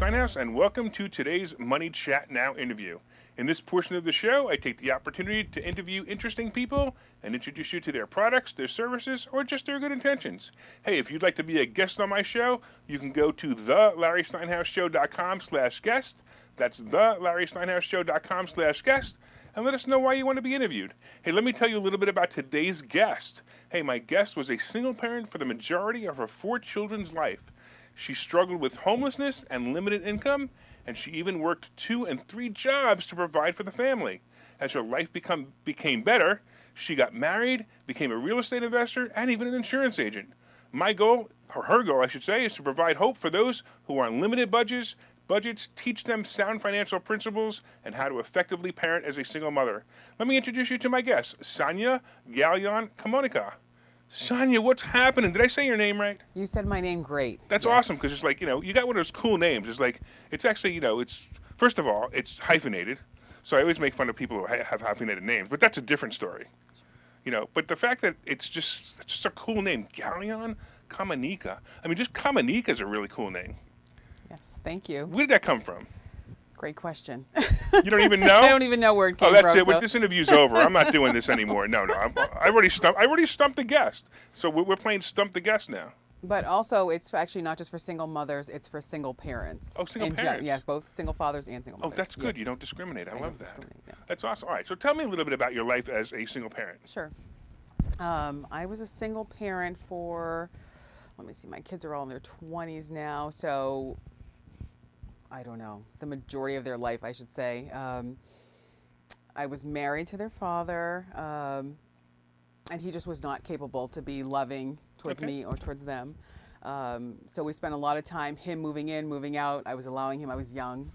Steinhaus, and welcome to today's Money Chat Now interview. In this portion of the show, I take the opportunity to interview interesting people and introduce you to their products, their services, or just their good intentions. Hey, if you'd like to be a guest on my show, you can go to thelarrysteinhausshow.com/guest. That's thelarrysteinhausshow.com/guest. And let us know why you want to be interviewed. Hey, let me tell you a little bit about today's guest. Hey, my guest was a single parent for the majority of her 4 children's life. She struggled with homelessness and limited income, and she even worked 2 and 3 jobs to provide for the family. As her life became better, she got married, became a real estate investor, and even an insurance agent. My goal, or her goal, I should say, is to provide hope for those who are on limited budgets, teach them sound financial principles, and how to effectively parent as a single mother. Let me introduce you to my guest, Sonja Galyon-Kamonika. Sonja, what's happening? Did I say your name right? You said my name great. That's awesome, because it's like, you got one of those cool names. It's like, it's actually, it's, first of all, it's hyphenated. So I always make fun of people who have hyphenated names, but that's a different story. But the fact that it's just a cool name, Galyon-Kamonika. I mean, just Kamonika is a really cool name. Yes, thank you. Where did that come from? Great question. You don't even know? I don't even know where it came from. Oh, that's it. So. This interview's over. I'm not doing this anymore. No. I already stumped the guest. So we're playing Stump the Guest now. But also, it's actually not just for single mothers, it's for single parents. Oh, single parents. Yes, both single fathers and single mothers. Oh, that's good. Yeah. You don't discriminate. I love that. Yeah. That's awesome. All right. So tell me a little bit about your life as a single parent. Sure. I was a single parent for, let me see, my kids are all in their 20s now, so I don't know, the majority of their life, I should say. I was married to their father, and he just was not capable to be loving towards me or towards them. So we spent a lot of time, him moving in, moving out. I was allowing him, I was young.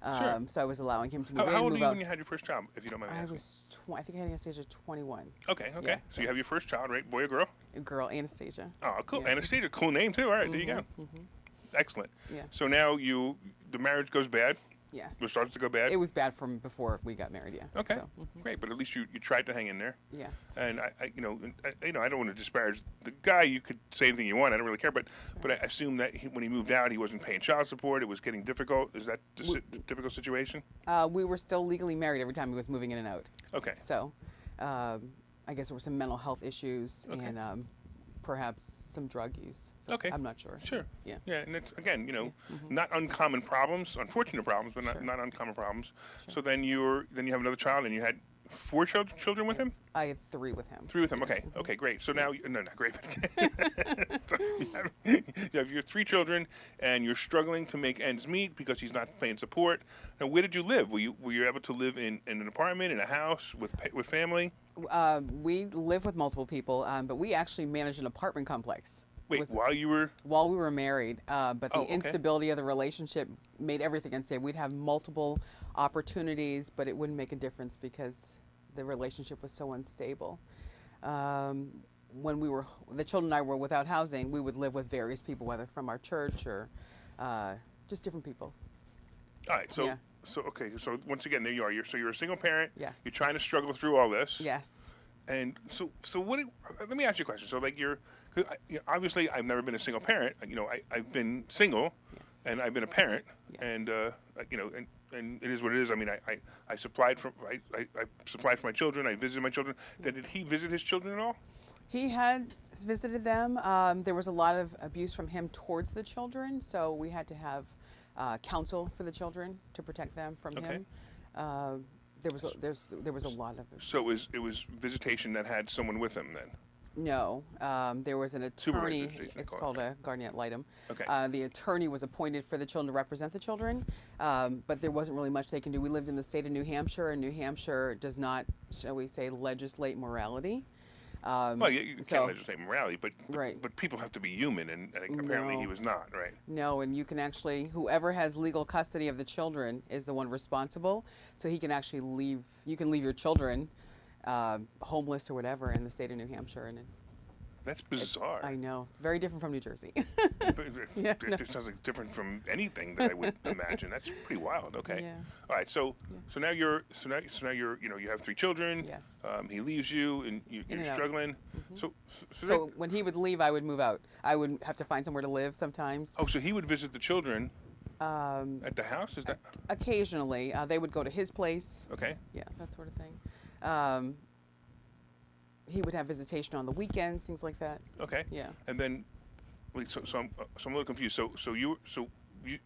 Sure. So I was allowing him to move in, How old move were you out. when you had your first child, if you don't mind me asking? I think I had Anastasia 21. Okay. Yeah, So you have your first child, right? Boy or girl? A girl, Anastasia. Oh, cool. Yeah. Anastasia, cool name too. All right, there you go. Excellent. Yes. So now the marriage goes bad? Yes. It starts to go bad? It was bad from before we got married, yeah. Okay, So, great. But at least you tried to hang in there. yes. And I don't want to disparage the guy. You could say anything you want. I don't really care. But I assume that when he moved out, he wasn't paying child support. It was getting difficult. Is that the typical situation? We were still legally married every time he was moving in and out. Okay. So I guess there were some mental health issues and perhaps some drug use. So Okay. I'm not sure. Sure. Yeah. Yeah, and it's, again, not uncommon problems, unfortunate problems, but Sure. not uncommon problems. Sure. So then you have another child, and you had 4 children with him? I had 3 with him. 3 with him. Okay. Okay, great. So now, no, not great. So you have your 3 children, and you're struggling to make ends meet because he's not paying support. Now, where did you live? Were you able to live in an apartment, in a house, with family? We lived with multiple people, but we actually managed an apartment complex. Wait, while you were? While we were married, but the okay. instability of the relationship made everything unstable. We'd have multiple opportunities, but it wouldn't make a difference because the relationship was so unstable. When the children and I were without housing, we would live with various people, whether from our church or just different people. All right, so Yeah. So once again, there you are. You're a single parent. Yes. You're trying to struggle through all this. Yes. And so what? Let me ask you a question. So like obviously I've never been a single parent. I've been single, Yes. and I've been a parent, Yes. and and it is what it is. I mean, I supplied for my children. I visited my children. Did he visit his children at all? He had visited them. There was a lot of abuse from him towards the children, so we had to have counsel for the children to protect them from him. There was a lot of it. So it was visitation that had someone with him then? No, there was an attorney. It's called a guardian ad litem. Okay. The attorney was appointed for the children to represent the children, but there wasn't really much they can do. We lived in the state of New Hampshire, and New Hampshire does not, shall we say, legislate morality. Well, you can't legislate morality, but Right. but people have to be human, and apparently he was not, right? No, and you can actually, whoever has legal custody of the children is the one responsible. So he can actually leave. You can leave your children homeless or whatever in the state of New Hampshire, and That's bizarre. I know, very different from New Jersey. Yeah, it sounds like different from anything that I would imagine. That's pretty wild. Okay. Yeah. All right. So now you're you have 3 children. Yes. He leaves you, and you're and out. struggling. So when he would leave, I would move out. I would have to find somewhere to live sometimes. Oh, so he would visit the children, At the house? Is that Occasionally, they would go to his place. okay? Yeah, that sort of thing. Um, he would have visitation on the weekends, things like that. Okay. Yeah. And then, wait. So I'm a little confused. So you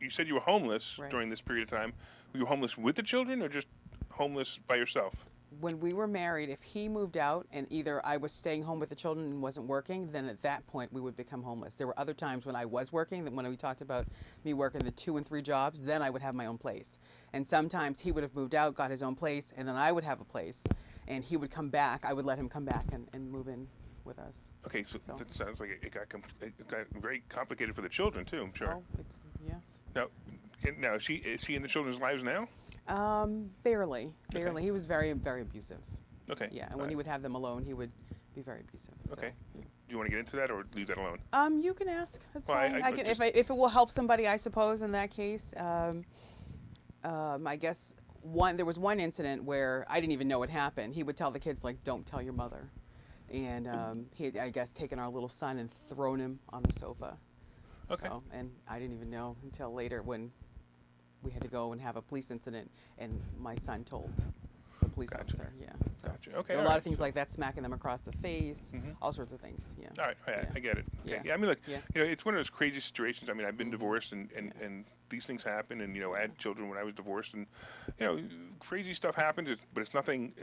said you were homeless Right. during this period of time. Were you homeless with the children, or just homeless by yourself? When we were married, if he moved out and either I was staying home with the children and wasn't working, then at that point we would become homeless. There were other times when I was working, that when we talked about me working the 2 and 3 jobs, then I would have my own place. And sometimes he would have moved out, got his own place, and then I would have a place. And he would come back. I would let him come back and move in with us. Okay, so So- that sounds like it got very complicated for the children too. I'm sure. Oh, it's, yes. Now is he in the children's lives now? Barely. He was very, very abusive. Okay. Yeah, and when he would have them alone, he would be very abusive. So, Okay. Do you want to get into that or leave that alone? You can ask. That's Well, fine. I I can, just- if it will help somebody, I suppose. In that case, I guess there was one incident where I didn't even know it happened. He would tell the kids like, "Don't tell your mother," and he had, I guess, taken our little son and thrown him on the sofa. Okay. So, and I didn't even know until later when we had to go and have a police incident, and my son told the police Gotcha. officer. Yeah. So Gotcha. Okay. there were a all lot right. of things like that, smacking them across the face, Mhm. all sorts of things. Yeah. All right, Yeah. I get it. Okay. Yeah. Yeah, I mean, look, Yeah. it's one of those crazy situations. I mean, I've been Mhm. divorced, and these things happen, and I had children when I was divorced, and crazy stuff happens, but it's nothing.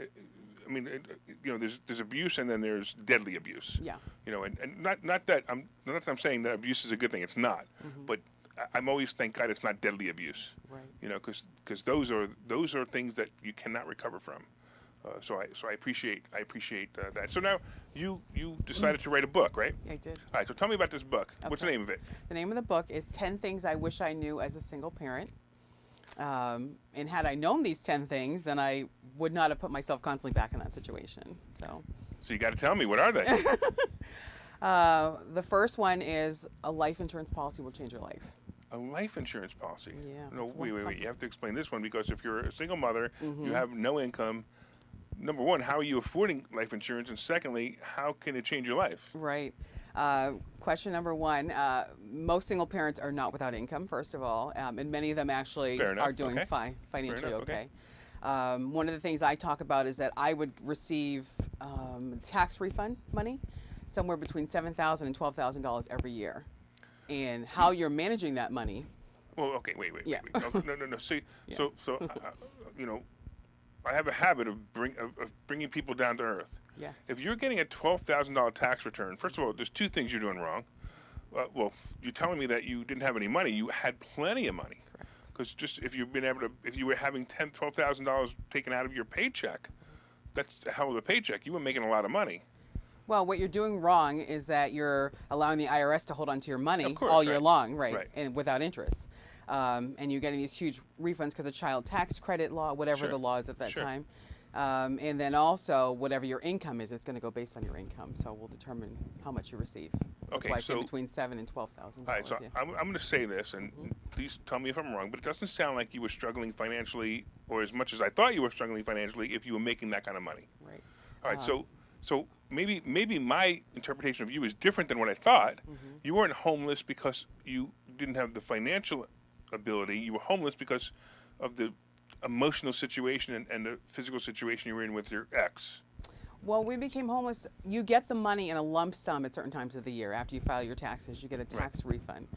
I mean, there's abuse, and then there's deadly abuse. Yeah. And not that I'm saying that abuse is a good thing. It's not, Mhm. but I'm always thank God it's not deadly abuse. Right. Because those are things that you cannot recover from. So I appreciate that. So now you decided to write a book, right? I did. All right. So tell me about this book. What's the Okay. name of it? The name of the book is 10 Things I Wish I Knew as a Single Parent. And had I known these 10 things, then I would not have put myself constantly back in that situation. So So you got to tell me, what are they? the first one is a life insurance policy will change your life. A life insurance policy. Yeah, No, it's wait. something. You have to explain this one, because if you're a single mother, you Mhm. have no income. Number one, how are you affording life insurance? And secondly, how can it change your life? Right. Question number one, most single parents are not without income, first of all, and many of them actually Fair enough, are doing okay. financially enough, okay. okay. One of the things I talk about is that I would receive tax refund money somewhere between $7,000 and $12,000 every year. And how you're managing that money. Well, okay, wait. Yeah. Okay, no. See, Yeah. so I have a habit of bringing people down to earth. Yes. If you're getting a $12,000 tax return, first of all, there's two things you're doing wrong. Well, you're telling me that you didn't have any money. You had plenty of money. Correct. Because just if you were having $12,000 taken out of your paycheck, that's a hell of a paycheck. You were making a lot of money. Well, what you're doing wrong is that you're allowing the IRS to hold on to your money Of course, all year right. long, right? Right. And without interest. And you're getting these huge refunds because of child tax credit law, whatever Sure. the law is at that Sure. time. And then also, whatever your income is, it's going to go based on your income. So we'll determine how much you receive. That's Okay, why I say so- between $7,000 and $12,000. All right, so Yeah. I'm going to say this, and please tell me if I'm wrong, but it doesn't sound like you were struggling financially, or as much as I thought you were struggling financially, if you were making that kind of money. Right. All right, so maybe my interpretation of you is different than what I thought. Mm-hmm. You weren't homeless because you didn't have the financial ability. You were homeless because of the emotional situation and the physical situation you were in with your ex. Well, we became homeless. You get the money in a lump sum at certain times of the year. After you file your taxes, you get a tax refund.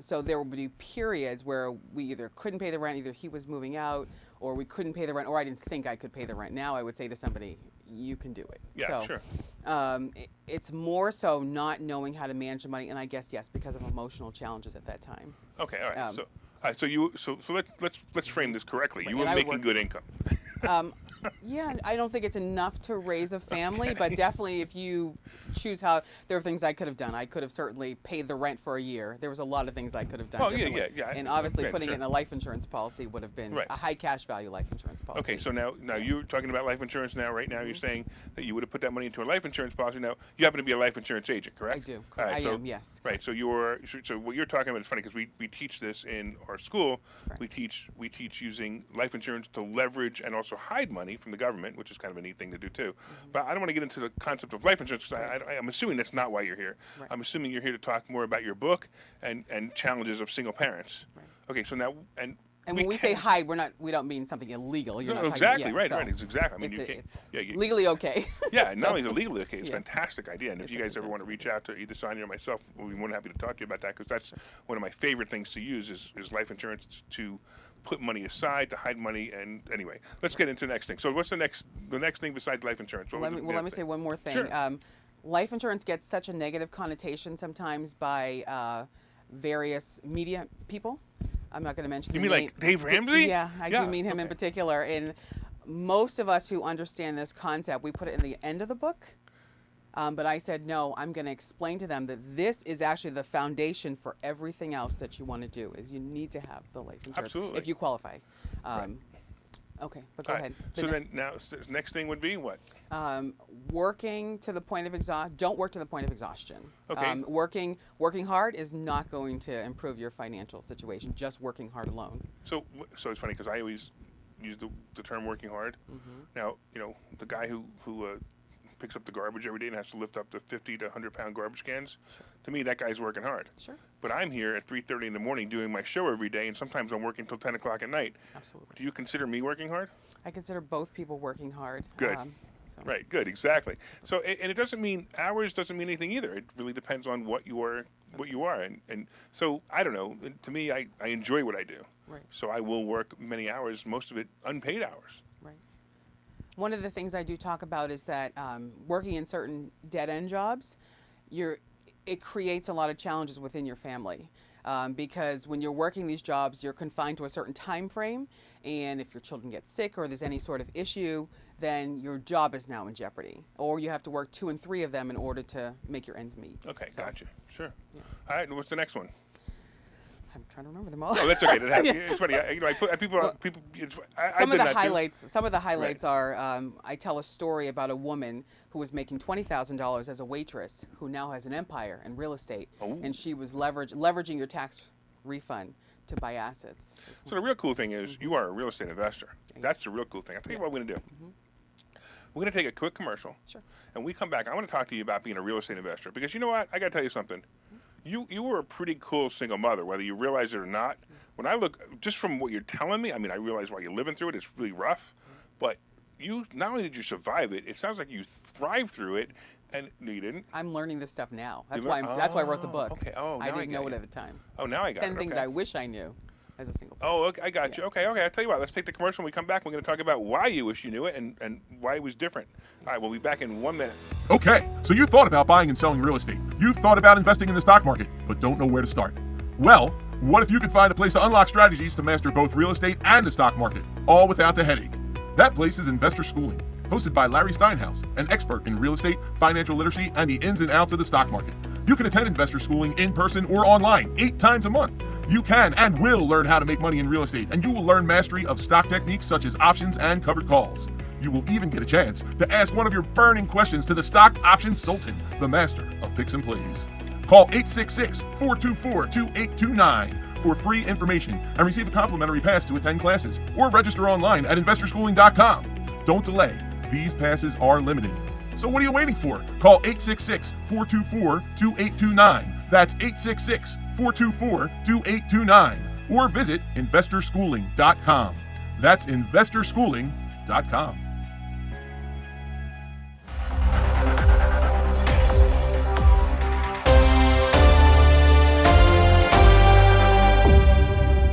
So there would be periods where we either couldn't pay the rent, either he was moving out, or we couldn't pay the rent, or I didn't think I could pay the rent. Now I would say to somebody, you can do it. Yeah, so, sure. It's more so not knowing how to manage the money, and I guess, yes, because of emotional challenges at that time. Okay, all right. Um, All right, so let's frame this correctly. You And were I would making work- good income. Yeah, I don't think it's enough to raise a family, but definitely if you choose how, there are things I could have done. I could have certainly paid the rent for a year. There was a lot of things I could have done. Oh, yeah, differently. yeah. And obviously Right, putting sure. it in a life insurance policy would have been Right. a high cash value life insurance policy. Okay, so now you're talking about life insurance now. Right now, you're Mm-hmm. saying that you would have put that money into a life insurance policy. Now, you happen to be a life insurance agent, correct? I do. All right, I so, am, yes. Right. So so what you're talking about is funny because we teach this in our school. Correct. We teach using life insurance to leverage and also hide money from the government, which is kind of a neat thing to do too. Mm-hmm. But I don't want to get into the concept of life insurance because I'm assuming that's not why you're here. Right. I'm assuming you're here to talk more about your book and challenges of single parents. Right. Okay, so now And when we say hide, we don't mean something illegal. You're no, not exactly talking, right, so right. It's exactly. I mean, you can't. it's Yeah, legally okay. yeah. Not So, only is it legally okay, it's a yeah. fantastic idea. And if It's you a guys ever want to fantastic reach out to either Sonja or myself, we'll be more than happy to talk to you about that because that's one of my favorite things to use is life insurance to put money aside, to hide money. And anyway, let's get into the next thing. So what's the next thing besides life insurance? What Let was me the let me other say one more thing. Sure. Life insurance gets such a negative connotation sometimes by various media people. I'm not going to mention. You the mean name. like Dave Ramsey? Yeah, I do mean him in okay. particular. And most of us who understand this concept, we put it in the end of the book. But I said, no, I'm going to explain to them that this is actually the foundation for everything else that you want to do, is you need to have the life insurance Absolutely. if you qualify. Right. Okay, but go All right. ahead. So then now, next thing would be what? Working to the point of exhaustion. Don't work to the point of exhaustion. Okay. Working hard is not going to improve your financial situation. Just working hard alone. So it's funny because I always use the term working hard. Now, the guy who picks up the garbage every day and has to lift up the 50 to 100-pound garbage cans, to me, that guy's working hard. Sure. But I'm here at 3:30 in the morning doing my show every day, and sometimes I'm working till 10 o'clock at night. Absolutely. Do you consider me working hard? I consider both people working hard. Good. So- Right, good, exactly. So, and it doesn't mean hours doesn't mean anything either. It really depends on what you are, and so I don't know. To me, I enjoy what I do. Right. So I will work many hours, most of it unpaid hours. Right. One of the things I do talk about is that working in certain dead-end jobs, it creates a lot of challenges within your family. Because when you're working these jobs, you're confined to a certain time frame, and if your children get sick or there's any sort of issue, then your job is now in jeopardy, or you have to work 2 and 3 of them in order to make your ends meet. Okay, So, gotcha. Sure. Yeah. All right, and what's the next one? I'm trying to remember them all. Oh, that's okay. That happens. Yeah. It's funny. I put people. Well, People. Some I've of done the that highlights. Some of the highlights Right. are I tell a story about a woman who was making $20,000 as a waitress, who now has an empire in real estate, Oh. and she was leveraging your tax refund to buy assets. So the real cool thing is you are a real estate investor. Yeah. That's the real cool thing. I'll tell you what we're going to do. We're going to take a quick commercial. Sure. And we come back. I want to talk to you about being a real estate investor because you know what? I got to tell you something. You were a pretty cool single mother, whether you realize it or not. When I look, just from what you're telling me, I mean, I realize while you're living through it, it's really rough. But you, not only did you survive it, it sounds like you thrived through it. And no, you didn't. I'm learning this stuff now. That's You why learn- that's why I wrote the book. okay. Oh, I now I didn't get know it you. at the time. Oh, now I got 10 it. things Okay. I wish I knew as a single parent. Oh, okay, I got you. Okay, I'll tell you what. Let's take the commercial. When we come back, we're going to talk about why you wish you knew it and why it was different. All right, we'll be back in 1 minute. Okay, so you thought about buying and selling real estate. You've thought about investing in the stock market, but don't know where to start. Well, what if you could find a place to unlock strategies to master both real estate and the stock market, all without the headache? That place is Investor Schooling, hosted by Larry Steinhaus, an expert in real estate, financial literacy, and the ins and outs of the stock market. You can attend Investor Schooling in person or online 8 times a month. You can and will learn how to make money in real estate, and you will learn mastery of stock techniques such as options and covered calls. You will even get a chance to ask one of your burning questions to the stock options sultan, the master of picks and plays. Call 866-424-2829 for free information and receive a complimentary pass to attend classes, or register online at investorschooling.com. Don't delay. These passes are limited. So what are you waiting for? Call 866-424-2829. That's 866-424-2829. Or visit investorschooling.com. That's investorschooling.com.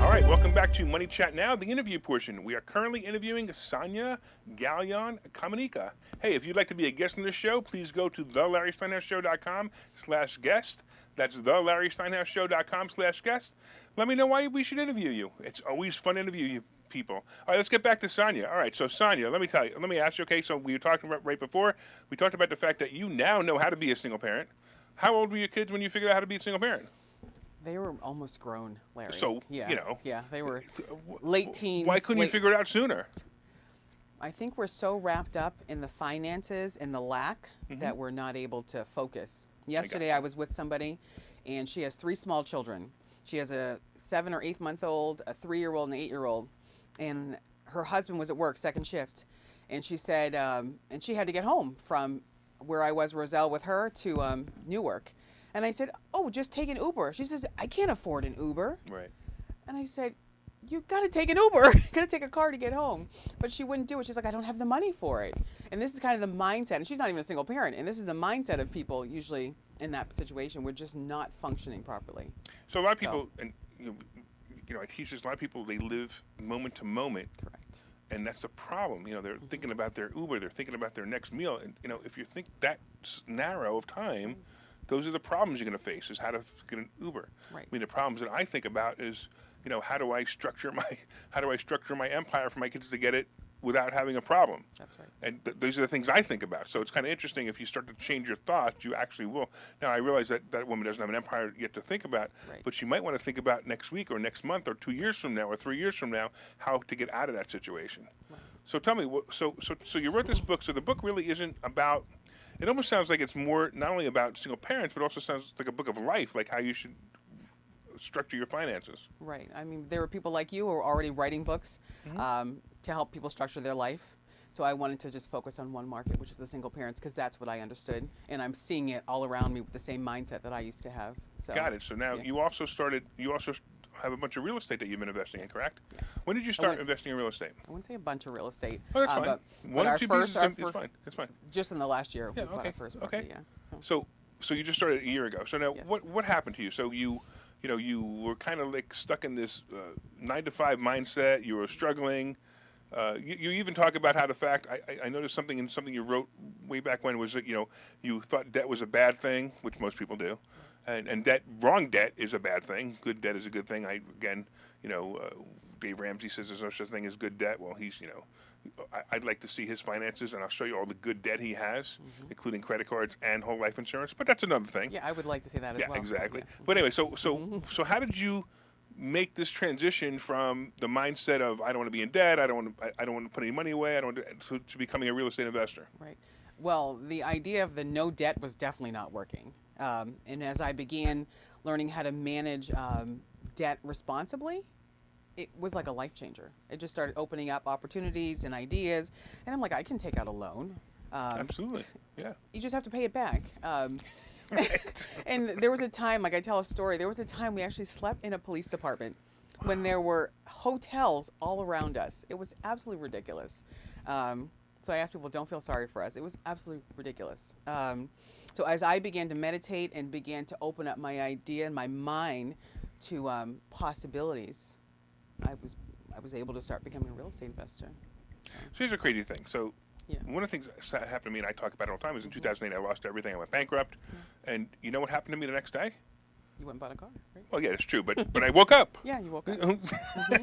All right, welcome back to Money Chat Now, the interview portion. We are currently interviewing Sonja Galyon-Kamonika. Hey, if you'd like to be a guest on this show, please go to thelarrysteinhousshow.com/guest. That's thelarrysteinhousshow.com/guest. Let me know why we should interview you. It's always fun to interview you people. All right, let's get back to Sonja. All right, so Sonja, let me ask you, okay, so we were talking about right before, we talked about the fact that you now know how to be a single parent. How old were your kids when you figured out how to be a single parent? They were almost grown, Larry. So, yeah, you know. Yeah, they were late teens. Why couldn't you figure it out sooner? I think we're so wrapped up in the finances and the lack that we're not able to focus. Yesterday I was with somebody, and she has 3 small children. She has a 7 or 8 month old, a 3-year-old, and an 8-year-old. And her husband was at work, second shift. And she said, and she had to get home from where I was, Roselle, with her to Newark. And I said, oh, just take an Uber. She says, I can't afford an Uber. Right. And I said, you got to take an Uber. You got to take a car to get home. But she wouldn't do it. She's like, I don't have the money for it. And this is kind of the mindset. And she's not even a single parent. And this is the mindset of people usually in that situation. We're just not functioning properly. So a lot of people, and I teach this, a lot of people, they live moment to moment. Correct. And that's the problem. They're thinking about their Uber. They're thinking about their next meal. And, if you think that narrow of time, those are the problems you're going to face, is how to get an Uber. Right. I mean, the problems that I think about is, how do I structure my empire for my kids to get it without having a problem? That's right. And those are the things I think about. So it's kind of interesting. If you start to change your thoughts, you actually will. Now, I realize that that woman doesn't have an empire yet to think about, Right. but she might want to think about next week or next month or 2 years from now or 3 years from now how to get out of that situation. Right. So tell me, so you wrote this book. So the book really isn't about. It almost sounds like it's more not only about single parents, but also sounds like a book of life, like how you should structure your finances. Right. I mean, there are people like you who are already writing books to help people structure their life. So I wanted to just focus on one market, which is the single parents, because that's what I understood. And I'm seeing it all around me with the same mindset that I used to have. So, Got it. So now yeah. you also have a bunch of real estate that you've been investing in, correct? Yes. When did you start investing in real estate? I wouldn't say a bunch of real estate. Oh, that's fine. But One or our two first, pieces, our it's fine. It's fine. just in the last year, Yeah, we bought okay, our first okay. property. Yeah. So, So you just started a year ago. So now, Yes. what happened to you? So you were kind of like stuck in this 9-to-5 mindset. You were struggling. You even talk about how the fact I noticed something you wrote way back when was that you thought debt was a bad thing, which most people do, and wrong debt is a bad thing. Good debt is a good thing. Dave Ramsey says there's no such thing as good debt. Well, he's I'd like to see his finances, and I'll show you all the good debt he has, including credit cards and whole life insurance. But that's another thing. yeah, I would like to see that as Yeah, well. exactly. Yeah. But anyway, so how did you make this transition from the mindset of I don't want to be in debt, I don't want to put any money away, I don't want to becoming a real estate investor? Right. Well, the idea of the no debt was definitely not working. And as I began learning how to manage debt responsibly, it was like a life changer. It just started opening up opportunities and ideas. And I'm like, I can take out a loan. Absolutely. Yeah. You just have to pay it back. Right. And there was a time, like I tell a story, there was a time we actually slept in a police department when there were hotels all around us. It was absolutely ridiculous. So I asked people, don't feel sorry for us. It was absolutely ridiculous. So as I began to meditate and began to open up my idea and my mind to possibilities, I was able to start becoming a real estate investor. So here's a crazy thing. So Yeah. one of the things that happened to me, and I talk about it all the time, is in 2008 I lost everything. I went bankrupt. And you know what happened to me the next day? You went and bought a car, right? Well, yeah, it's true, but I woke up. Yeah, you woke up.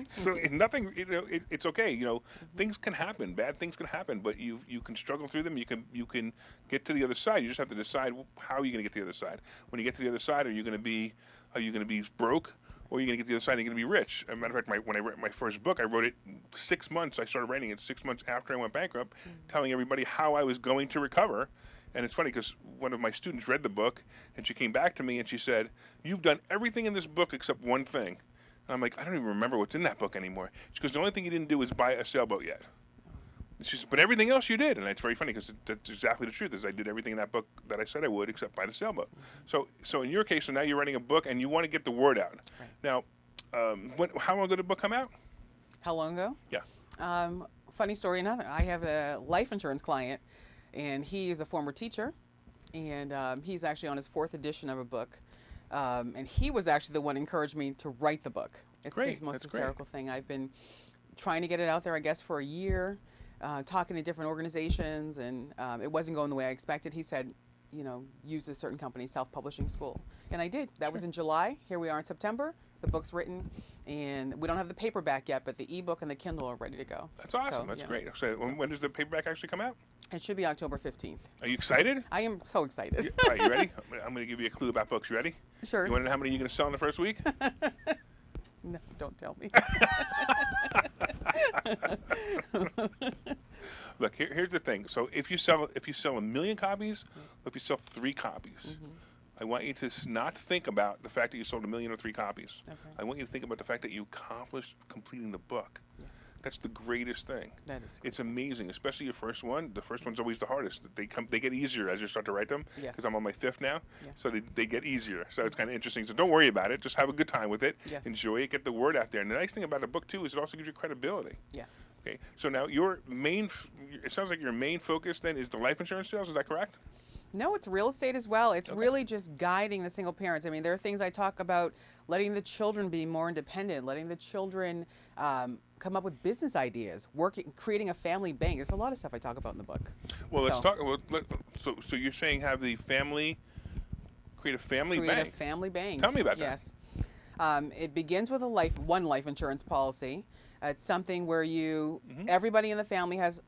So nothing, it's okay. Things can happen. Bad things can happen, but you can struggle through them. You can get to the other side. You just have to decide how are you going to get to the other side. When you get to the other side, are you going to be broke, or are you going to get to the other side and you're going to be rich? As a matter of fact, when I wrote my first book, I wrote it 6 months. I started writing it 6 months after I went bankrupt, telling everybody how I was going to recover. And it's funny because one of my students read the book, and she came back to me and she said, "You've done everything in this book except one thing." And I'm like, "I don't even remember what's in that book anymore." She goes, "The only thing you didn't do is buy a sailboat yet." She said, "But everything else you did." And it's very funny because that's exactly the truth. Is I did everything in that book that I said I would except buy the sailboat. So in your case, so now you're writing a book and you want to get the word out. Right. Now, how long did the book come out? How long ago? Yeah. Funny story, another. I have a life insurance client, and he is a former teacher, and he's actually on his 4th edition of a book. And he was actually the one who encouraged me to write the book. It's Great, his most that's great. hysterical thing. I've been trying to get it out there, I guess, for a year, talking to different organizations, and it wasn't going the way I expected. He said, use a certain company, self-publishing school. And I did. That was in July. Here we are in September. The book's written, and we don't have the paperback yet, but the ebook and the Kindle are ready to go. That's awesome. So, That's yeah. great. So when does the paperback actually come out? It should be October 15th. Are you excited? I am so excited. All right, you ready? I'm going to give you a clue about books. You ready? Sure. You want to know how many you're going to sell in the first week? No, don't tell me. Look, here's the thing. So if you sell 1 million copies, or if you sell 3 copies, I want you to not think about the fact that you sold 1 million or 3 copies. Okay. I want you to think about the fact that you accomplished completing the book. Yes. That's the greatest thing. That is It's great. amazing, especially your first one. The first one's always the hardest. They get easier as you start to write them. Yes. Because I'm on my 5th now, Yeah. so they get easier. So it's kind of interesting. So don't worry about it. Just have a good time with it. Yes. Enjoy it. Get the word out there. And the nice thing about a book too is it also gives you credibility. Yes. Okay. So now it sounds like your main focus then is the life insurance sales. Is that correct? No, it's real estate as well. It's Okay. really just guiding the single parents. I mean, there are things I talk about, letting the children be more independent, letting the children come up with business ideas, creating a family bank. There's a lot of stuff I talk about in the book. Well, let's So- talk. Well, so you're saying have the family create a family Create bank. a family bank. Tell me about that. Yes. It begins with one life insurance policy. It's something where everybody in the family has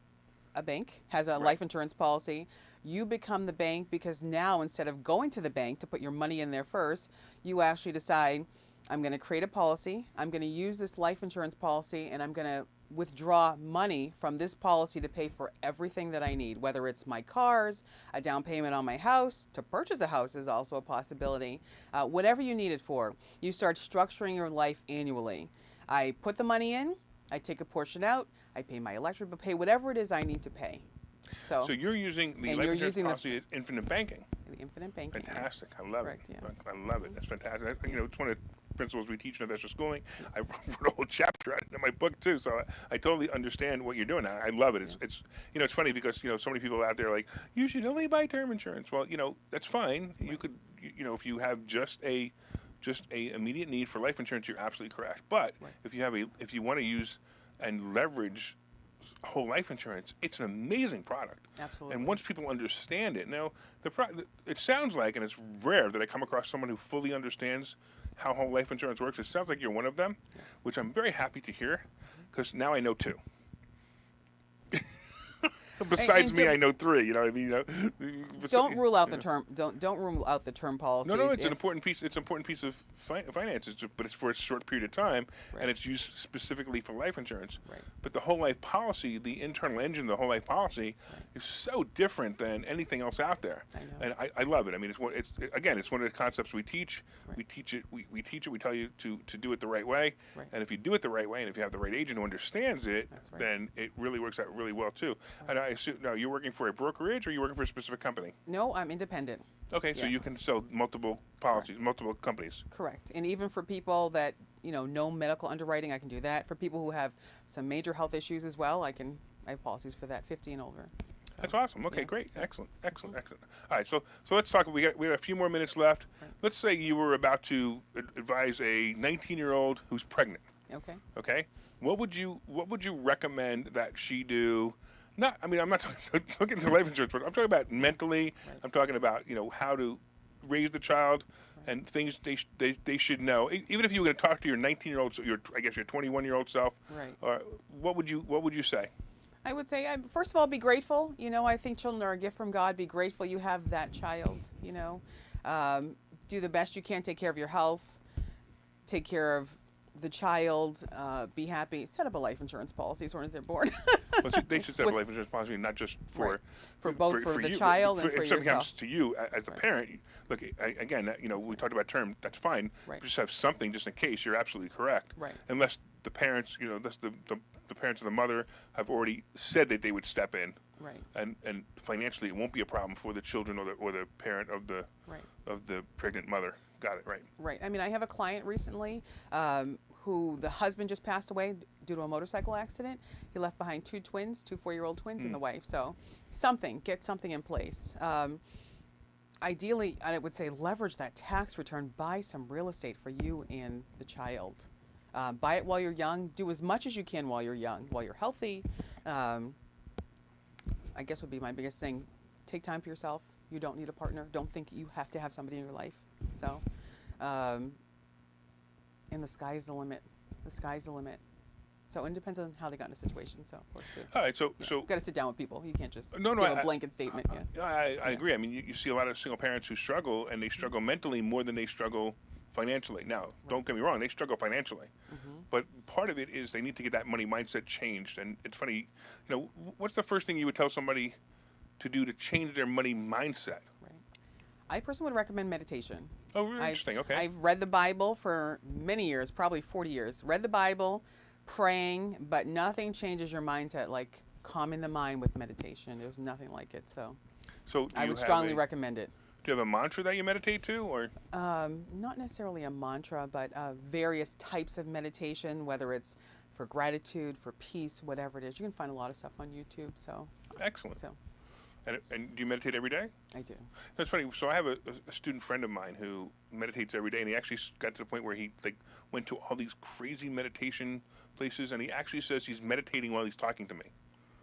a bank, has a life insurance policy. You become the bank because now instead of going to the bank to put your money in there first, you actually decide, I'm going to create a policy, I'm going to use this life insurance policy, and I'm going to withdraw money from this policy to pay for everything that I need, whether it's my cars, a down payment on my house, to purchase a house is also a possibility, whatever you need it for. You start structuring your life annually. I put the money in, I take a portion out, I pay my electric bill, pay whatever it is I need to pay. So you're using the And life you're insurance using the policy as infinite banking. The infinite banking. yes. Fantastic. I love Correct, it. yeah. I love it. That's fantastic. It's one of the principles we teach in investor schooling. I wrote a whole chapter on it in my book too, so I totally understand what you're doing. I love it. It's it's funny because so many people out there are like, you should only buy term insurance. Well, that's fine. You could if you have just a immediate need for life insurance, you're absolutely correct. But if you want to use and leverage whole life insurance, it's an amazing product. Absolutely. And once people understand it, now it sounds like, and it's rare that I come across someone who fully understands how whole life insurance works. It sounds like you're one of them, which I'm very happy to hear, because now I know 2. Besides and me, I know 3. You know what I mean? Don't rule out the term. Don't rule out the term policies. No, it's an important piece. It's an important piece of finance, but it's for a short period of time, Right. and it's used specifically for life insurance. Right. But the whole life policy, the internal engine, of the whole life policy, is so different than anything else out there. I know. And I love it. I mean, it's one of the concepts we teach. Right. We teach it. We teach it. We tell you to do it the right way. Right. And if you do it the right way, and if you have the right agent who understands it, That's right. then it really works out really well too. And I assume now you're working for a brokerage, or you're working for a specific company? No, I'm independent. Okay, so Yeah. you can sell multiple policies, multiple companies. Correct. And even for people that no medical underwriting, I can do that. For people who have some major health issues as well, I have policies for that, 50 and over. So, That's awesome. Okay, yeah, great, so- excellent. All right, so let's talk. We got a few more minutes left. Right. Let's say you were about to advise a 19-year-old who's pregnant. Okay. Okay, what would you recommend that she do? I'm not talking to life insurance, but I'm talking about mentally. Right. I'm talking about how to raise the child and things they should know. Even if you were going to talk to your 19-year-old, your 21-year-old self, Right. What would you say? I would say, first of all, be grateful. I think children are a gift from God. Be grateful you have that child. Do the best you can. Take care of your health. Take care of the child. Be happy. Set up a life insurance policy as soon as they're born. Well, they should set up a life insurance policy, not just for Right. For both for the you, child but and for if something happens yourself. to you as a Right. parent. Look, again, we talked about term. That's fine. Right. Just have something just in case. You're absolutely correct. Right. Unless the parents, unless the parents of the mother have already said that they would step in. Right. And financially, it won't be a problem for the children or the parent of the Right. of the pregnant mother. Got it right. Right. I mean, I have a client recently who the husband just passed away due to a motorcycle accident. He left behind 2 twins, 2 4-year-old twins, and the wife. So get something in place. Ideally, I would say leverage that tax return. Buy some real estate for you and the child. Buy it while you're young. Do as much as you can while you're young, while you're healthy. I guess would be my biggest thing. Take time for yourself. You don't need a partner. Don't think you have to have somebody in your life. So, and the sky's the limit. The sky's the limit. So it depends on how they got in a situation. So, of course, All right. So got to sit down with people. You can't just No, give I- a blanket statement. Yeah. I agree. I mean, you see a lot of single parents who struggle, and they struggle mentally more than they struggle financially. Now, don't get me wrong, they struggle financially. But part of it is they need to get that money mindset changed. And it's funny, what's the first thing you would tell somebody to do to change their money mindset? Right. I personally would recommend meditation. Oh, really interesting. Okay. I've read the Bible for many years, probably 40 years. Read the Bible, praying, but nothing changes your mindset like calming the mind with meditation. There's nothing like it. So So do I you would have strongly a, recommend it. do you have a mantra that you meditate to, or? Not necessarily a mantra, but various types of meditation, whether it's for gratitude, for peace, whatever it is. You can find a lot of stuff on YouTube. So Excellent. so And do you meditate every day? I do. That's funny. So I have a student friend of mine who meditates every day, and he actually got to the point where he went to all these crazy meditation places, and he actually says he's meditating while he's talking to me,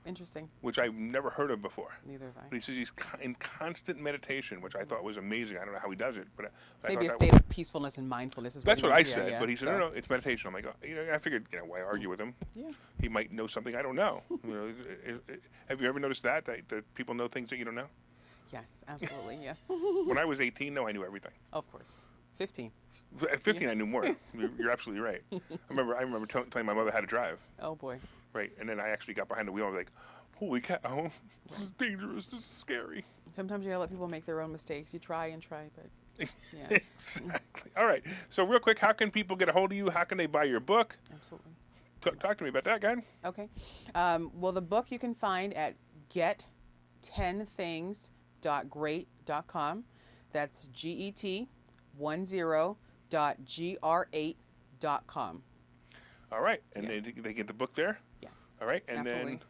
Interesting. which I've never heard of before. Neither have But he says he's in constant meditation, which I thought was amazing. I don't know how he does it, but I Maybe a thought state of peacefulness and mindfulness is that's what what I he means. said. Yeah, But he said, so, no, it's meditation. I'm like, I figured, why argue with him? Yeah. He might know something I don't know. Have you ever noticed that people know things that you don't know? Yes, absolutely. Yes. When I was 18, no, I knew everything. Of course. 15. At 15, I knew more. You're absolutely right. I remember telling my mother how to drive. Oh boy. Right, and then I actually got behind the wheel and was like, holy cow, this is dangerous, this is scary. Sometimes you gotta let people make their own mistakes. You try and try, but yeah. Exactly. All right, so real quick, how can people get a hold of you? How can they buy your book? Absolutely. Talk to me about that, guy. Okay. Well, the book you can find at get10things.great.com. That's get10.gr8.com. All right, and Yeah. they get the book there? Yes. All right, and absolutely. then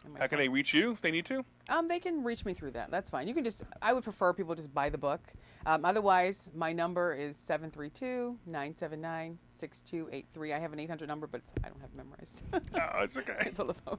And my how can phone. they reach you if they need to? They can reach me through that. That's fine. You can I would prefer people just buy the book. Otherwise, my number is 732-979-6283. I have an 800 number, but I don't have it memorized. Oh, it's okay. It's on the phone.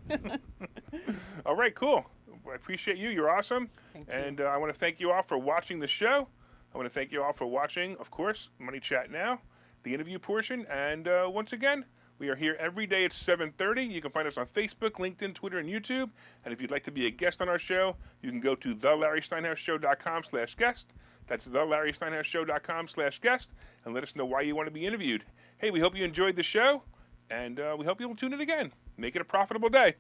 All right, cool. I appreciate you. You're awesome. Thank you. And I want to thank you all for watching the show. I want to thank you all for watching, of course, Money Chat Now, the interview portion. And once again, we are here every day at 7:30. You can find us on Facebook, LinkedIn, Twitter, and YouTube. And if you'd like to be a guest on our show, you can go to thelarrysteinhausshow.com/guest. That's thelarrysteinhausshow.com/guest. And let us know why you want to be interviewed. Hey, we hope you enjoyed the show. And we hope you'll tune in again. Make it a profitable day.